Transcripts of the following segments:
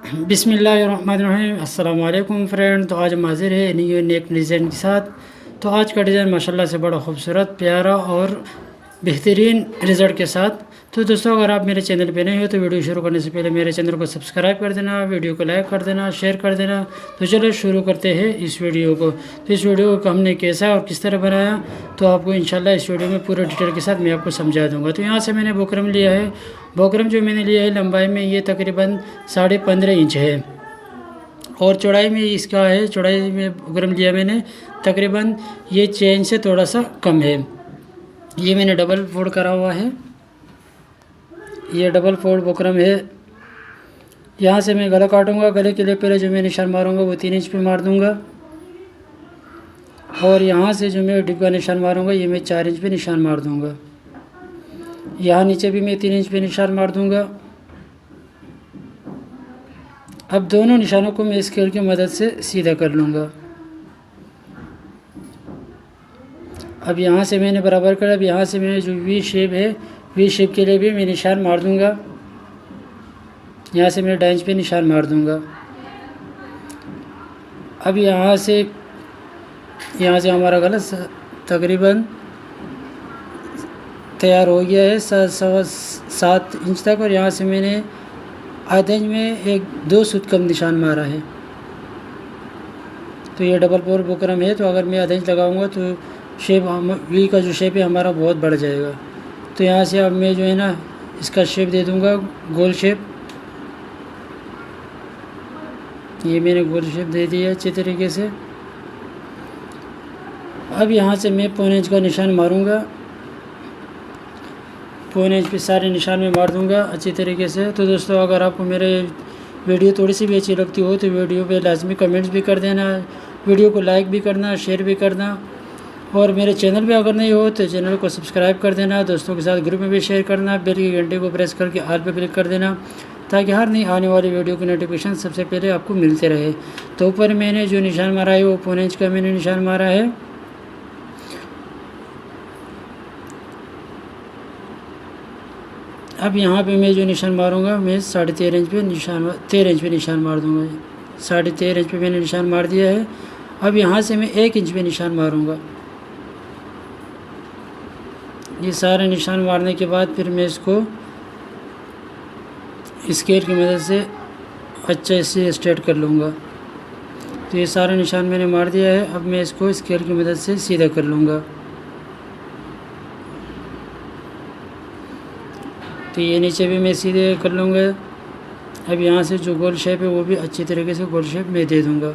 बिस्मिल्लाहिर्रहमानिर्रहीम। अस्सलाम वालेकुम फ्रेंड। तो आज हम हाजिर है न्यू नेक डिज़ाइन के साथ। तो आज का डिज़ाइन माशाल्लाह से बड़ा खूबसूरत, प्यारा और बेहतरीन रिज़ल्ट के साथ। तो दोस्तों, अगर आप मेरे चैनल पे नए हो तो वीडियो शुरू करने से पहले मेरे चैनल को सब्सक्राइब कर देना, वीडियो को लाइक कर देना, शेयर कर देना। तो चलो शुरू करते हैं इस वीडियो को। तो इस वीडियो को हमने कैसा और किस तरह बनाया तो आपको इंशाल्लाह इस वीडियो में पूरे डिटेल के साथ मैं आपको समझा दूँगा। तो यहाँ से मैंने बुकरम लिया है। बुकरम जो मैंने लिया है लंबाई में ये तकरीबन 15.5 इंच है और चौड़ाई में इसका है, चौड़ाई में बुकरम लिया मैंने तकरीबन ये चेन से थोड़ा सा कम है। ये मैंने डबल फोल्ड करा हुआ है, ये डबल फोल्ड बुकरम है। यहाँ से मैं गला काटूंगा। गले के लिए पहले जो मैं निशान मारूंगा वो 3 इंच पे मार दूंगा और यहाँ से जो मैं डिब्बा निशान मारूंगा ये मैं 4 इंच पे निशान मार दूंगा। यहाँ नीचे भी मैं 3 इंच पे निशान मार दूंगा। अब दोनों निशानों को मैं स्केल की मदद से सीधा कर लूँगा। अब यहाँ से मैंने बराबर कर, अब यहाँ से मैं जो वी शेप है, वी शेप के लिए भी मैं निशान मार दूँगा। यहाँ से मैं 2.5 इंच पे निशान मार दूँगा। अब यहाँ से हमारा गला तकरीबन तैयार हो गया है 7 इंच तक। और यहाँ से मैंने आधे इंच में 1-2 सूत कम निशान मारा है। तो ये डबल फोल्ड बुकरम है, तो अगर मैं आधे इंच लगाऊंगा तो शेप वी का जो शेप है हमारा बहुत बढ़ जाएगा। तो यहाँ से अब मैं जो है ना इसका शेप दे दूंगा, गोल शेप। ये मैंने गोल शेप दे दिया अच्छी तरीके से। अब यहाँ से मैं 1.25 इंच का निशान मारूंगा। 1.25 इंच पे सारे निशान में मार दूंगा अच्छी तरीके से। तो दोस्तों, अगर आपको मेरे वीडियो थोड़ी सी भी अच्छी लगती हो तो वीडियो पे लाजमी कमेंट्स भी कर देना, वीडियो को लाइक भी करना, शेयर भी करना। और मेरे चैनल पे अगर नहीं हो तो चैनल को सब्सक्राइब कर देना, दोस्तों के साथ ग्रुप में भी शेयर करना, बेल की घंटे को प्रेस करके ऑल पे क्लिक कर देना ताकि हर नई आने वाली वीडियो की नोटिफिकेशन सबसे पहले आपको मिलते रहे। तो ऊपर मैंने जो निशान मारा है वो 1.25 इंच का मैंने निशान मारा है। अब यहाँ पे मैं जो निशान मारूंगा मैं 13.5 इंच पे निशान 13 इंच पे निशान मार दूंगा। 13.5 इंच पे मैंने निशान मार दिया है। अब यहाँ से मैं 1 इंच पे निशान मारूंगा। ये सारे निशान मारने के बाद फिर मैं इसको स्केल की मदद से अच्छे से स्ट्रेट कर लूँगा। तो ये सारे निशान मैंने मार दिया है। अब मैं इसको स्केल की मदद से सीधा कर लूँगा। तो ये नीचे भी मैं सीधे कर लूँगा। अब यहाँ से जो गोल शेप है वो भी अच्छी तरीके से गोल शेप मैं दे दूँगा।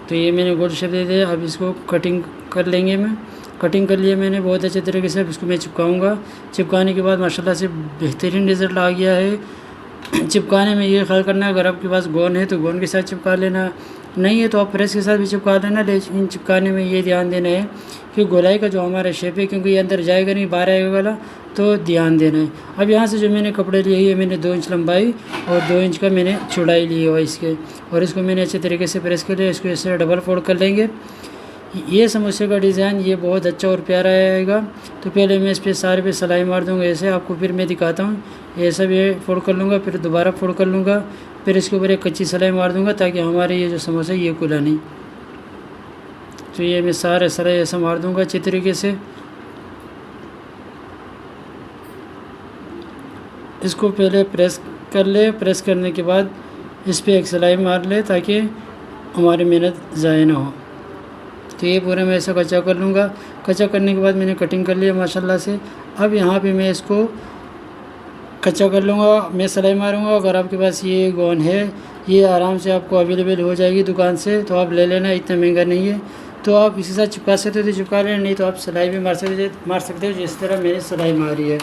तो ये मैंने गोल शेप दे दिया। अब इसको कटिंग कर लेंगे। मैं कटिंग कर लिया मैंने बहुत अच्छे तरीके से। अब इसको मैं चिपकाऊंगा। चिपकाने के बाद माशाल्लाह से बेहतरीन रिज़ल्ट आ गया है। चिपकाने में ये ख्याल करना, अगर आपके पास गोंद है तो गोंद के साथ चिपका लेना, नहीं है तो आप प्रेस के साथ भी चिपका लेना। लेकिन चिपकाने में ये ध्यान देना है कि गोलाई का जो हमारा शेप है, क्योंकि ये अंदर जाएगा नहीं, बाहर आएगा वाला, तो ध्यान देना है। अब यहाँ से जो मैंने कपड़े लिए है मैंने 2 इंच लंबाई और 2 इंच का मैंने चौड़ाई ली है इसके, और इसको मैंने अच्छे तरीके से प्रेस कर लिया। इसको ऐसे डबल फोल्ड कर लेंगे। ये समोसे का डिज़ाइन ये बहुत अच्छा और प्यारा आएगा। तो पहले मैं इस पर सारे पे सिलाई मार दूँगा ऐसे, आपको फिर मैं दिखाता हूँ। ऐसा भी फोल्ड कर लूँगा, फिर दोबारा फोल्ड कर लूँगा, फिर इसके ऊपर एक कच्ची सिलाई मार दूँगा ताकि हमारे ये जो समोसा ये खुला नहीं। तो ये मैं सारे सिलाई ऐसा मार दूँगा अच्छी तरीके से। इसको पहले प्रेस कर ले, प्रेस करने के बाद इस पर एक सिलाई मार ले ताकि हमारी मेहनत ज़ाया ना हो। तो ये पूरा मैं ऐसा कच्चा कर लूँगा। कच्चा करने के बाद मैंने कटिंग कर लिया माशाल्लाह से। अब यहाँ पे मैं इसको कच्चा कर लूँगा, मैं सिलाई मारूँगा। अगर आपके पास ये गोंद है, ये आराम से आपको अवेलेबल हो जाएगी दुकान से, तो आप ले लेना, इतना महंगा नहीं है। तो आप इसी साथ चिपका सकते हो तो चिपका लेना, नहीं तो आप सिलाई भी मार सकते हो जिस तरह मैंने सिलाई मारी है।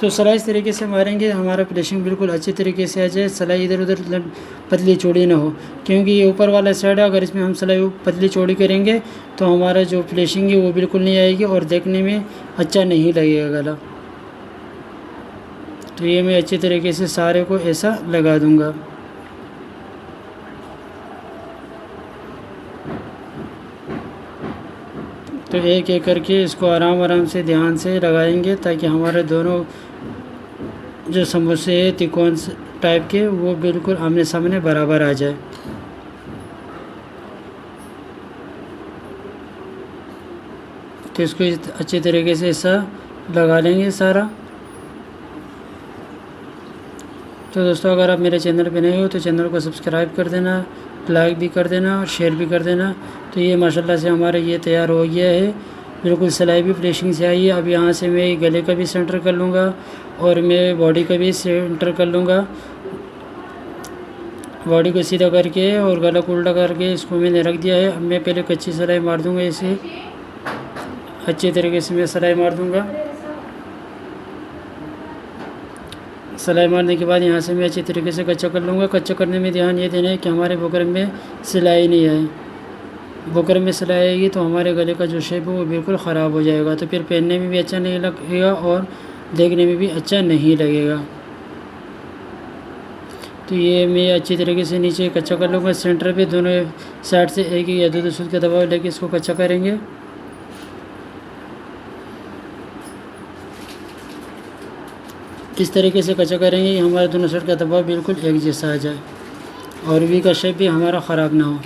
तो सिलाई इस तरीके से मारेंगे हमारा फिनिशिंग बिल्कुल अच्छी तरीके से आ जाए, सिलाई इधर उधर पतली चौड़ी ना हो, क्योंकि ये ऊपर वाला साइड है, अगर इसमें हम सिलाई पतली चौड़ी करेंगे तो हमारा जो फिनिशिंग है वो बिल्कुल नहीं आएगी और देखने में अच्छा नहीं लगेगा गला। तो ये मैं अच्छी तरीके से सारे को ऐसा लगा दूंगा। तो तो एक एक करके इसको आराम आराम से ध्यान से लगाएंगे ताकि हमारे दोनों जो समोसे है त्रिकोण टाइप के वो बिल्कुल आमने सामने बराबर आ जाए। तो इसको अच्छे तरीके से ऐसा लगा लेंगे सारा। तो दोस्तों अगर आप मेरे चैनल पे नए हो तो चैनल को सब्सक्राइब कर देना, लाइक भी कर देना और शेयर भी कर देना। तो ये माशाल्लाह से हमारा ये तैयार हो गया है, बिल्कुल सिलाई भी फिनिशिंग से आई है। अब यहाँ से मैं गले का भी सेंटर कर लूँगा और मैं बॉडी का भी सेंटर कर लूँगा। बॉडी को सीधा करके और गला को उल्टा करके इसको मैंने रख दिया है। अब मैं पहले कच्ची सिलाई मार दूँगा, इसे अच्छे तरीके से मैं सिलाई मार दूँगा। सिलाई मारने के बाद यहाँ से मैं अच्छी तरीके से कच्चा कर लूँगा। कच्चा करने में ध्यान ये देना है कि हमारे बुकरम में सिलाई नहीं आए। बुकरम में सिलाई आएगी तो हमारे गले का जो शेप है वो बिल्कुल ख़राब हो जाएगा, तो फिर पहनने में भी अच्छा नहीं लगेगा और देखने में भी अच्छा नहीं लगेगा। तो ये मैं अच्छी तरीके से नीचे कच्चा कर लूँगा। सेंटर पे दोनों साइड से एक या दो सूत का दबाव लेके इसको कच्चा करेंगे। इस तरीके से कच्चा करेंगे कि हमारे दोनों साइड का दबाव बिल्कुल एक जैसा आ जाए और वी का शेप भी हमारा ख़राब ना हो।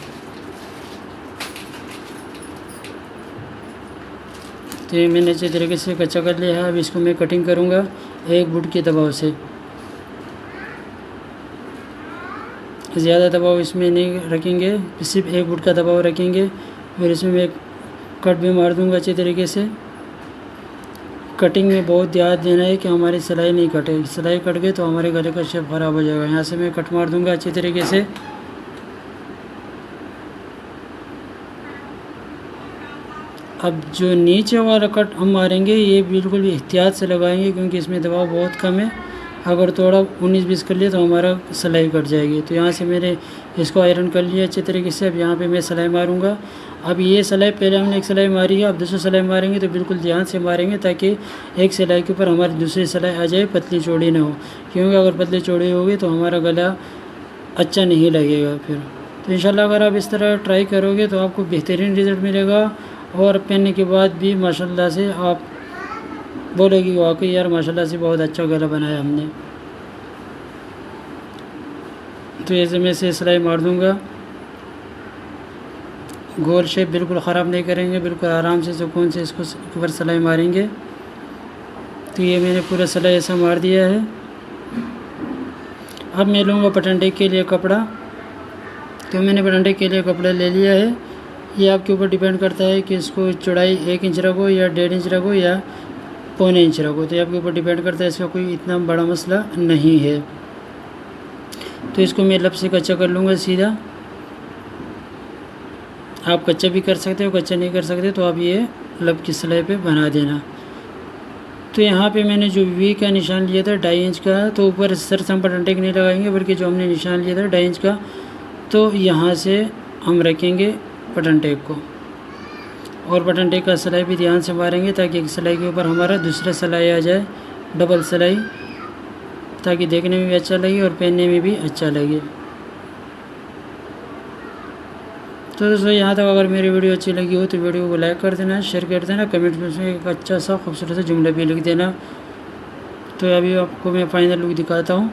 तो ये मैंने अच्छे तरीके से कच्चा कर लिया है। अब इसको मैं कटिंग करूँगा एक बुट के दबाव से। ज़्यादा दबाव इसमें नहीं रखेंगे, सिर्फ एक बुट का दबाव रखेंगे। फिर इसमें मैं कट भी मार दूँगा अच्छे तरीके से। कटिंग में बहुत ध्यान देना है कि हमारी सिलाई नहीं कटे। सिलाई कट गई तो हमारे गले का शेप ख़राब हो जाएगा। यहाँ से मैं कट मार दूँगा अच्छे तरीके से। अब जो नीचे वाला कट हम मारेंगे ये बिल्कुल भी एहतियात से लगाएंगे क्योंकि इसमें दबाव बहुत कम है। अगर थोड़ा 19-20 कर लिया तो हमारा सिलाई कट जाएगी। तो यहाँ से मैंने इसको आयरन कर लिया अच्छे तरीके से। अब यहाँ पे मैं सिलाई मारूँगा। अब ये सिलाई पहले हमने एक सिलाई मारी है, अब दूसरी सिलाई मारेंगे तो बिल्कुल ध्यान से मारेंगे ताकि एक सिलाई के ऊपर हमारी दूसरी सिलाई आ जाए, पतली चौड़ी ना हो। क्योंकि अगर पतली चौड़ी होगी तो हमारा गला अच्छा नहीं लगेगा फिर। तो इंशाल्लाह अगर आप इस तरह ट्राई करोगे तो आपको बेहतरीन रिज़ल्ट मिलेगा और पहनने के बाद भी माशाल्लाह से आप बोलेगी वाकई यार माशाल्लाह से बहुत अच्छा गला बनाया हमने। तो ऐसे मैं से सिलाई मार दूँगा। गोल शेप बिल्कुल ख़राब नहीं करेंगे, बिल्कुल आराम से सुकून से इसको ऊपर सिलाई मारेंगे। तो ये मैंने पूरा सिलाई ऐसा मार दिया है। अब मैं लूँगा बटन के लिए कपड़ा। तो मैंने बटन के लिए कपड़ा ले लिया है। ये आपके ऊपर डिपेंड करता है कि इसको चौड़ाई 1 इंच रखो या 1.5 इंच रखो या पौने इंच रखो। तो ये आपके ऊपर डिपेंड करता है, इसका कोई इतना बड़ा मसला नहीं है। तो इसको मैं लब से कच्चा कर लूँगा सीधा। आप कच्चा भी कर सकते हो, कच्चा नहीं कर सकते तो आप ये लब की सिलाई पे बना देना। तो यहाँ पे मैंने जो वी का निशान लिया था 2.5 इंच का, तो ऊपर सर से हम बटन टेक नहीं लगाएंगे बल्कि जो हमने निशान लिया था 2.5 इंच का, तो यहाँ से हम रखेंगे बटन टेक को और बटन टेक का सिलाई भी ध्यान से मारेंगे ताकि एक सिलाई के ऊपर हमारा दूसरा सिलाई आ जाए, डबल सिलाई, ताकि देखने में भी अच्छा लगे और पहनने में भी अच्छा लगे। तो दोस्तों यहाँ तक अगर मेरी वीडियो अच्छी लगी हो तो वीडियो को लाइक कर देना, शेयर कर देना, कमेंट में उसमें एक अच्छा सा खूबसूरत सा जुमला भी लिख देना। तो अभी आपको मैं फाइनल लुक दिखाता हूँ।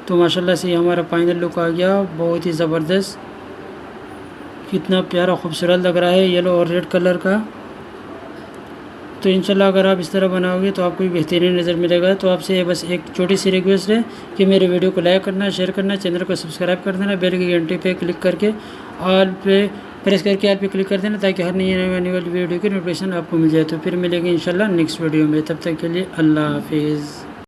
तो माशाल्लाह से हमारा फाइनल लुक आ गया, बहुत ही ज़बरदस्त, कितना प्यारा खूबसूरत लग रहा है येलो और रेड कलर का। तो इंशाल्लाह अगर आप इस तरह बनाओगे तो आपको भी बेहतरीन रिज़ल्ट मिलेगा। तो आपसे बस एक छोटी सी रिक्वेस्ट है कि मेरे वीडियो को लाइक करना, शेयर करना, चैनल को सब्सक्राइब कर देना, बेल की घंटी पे क्लिक करके ऑल पे प्रेस करके ऑल पे क्लिक कर देना ताकि हर नई आने वाली वीडियो की नोटिफिकेशन आपको मिल जाए। तो फिर मिलेंगे इंशाल्लाह नेक्स्ट वीडियो में, तब तक के लिए अल्लाह हाफिज़।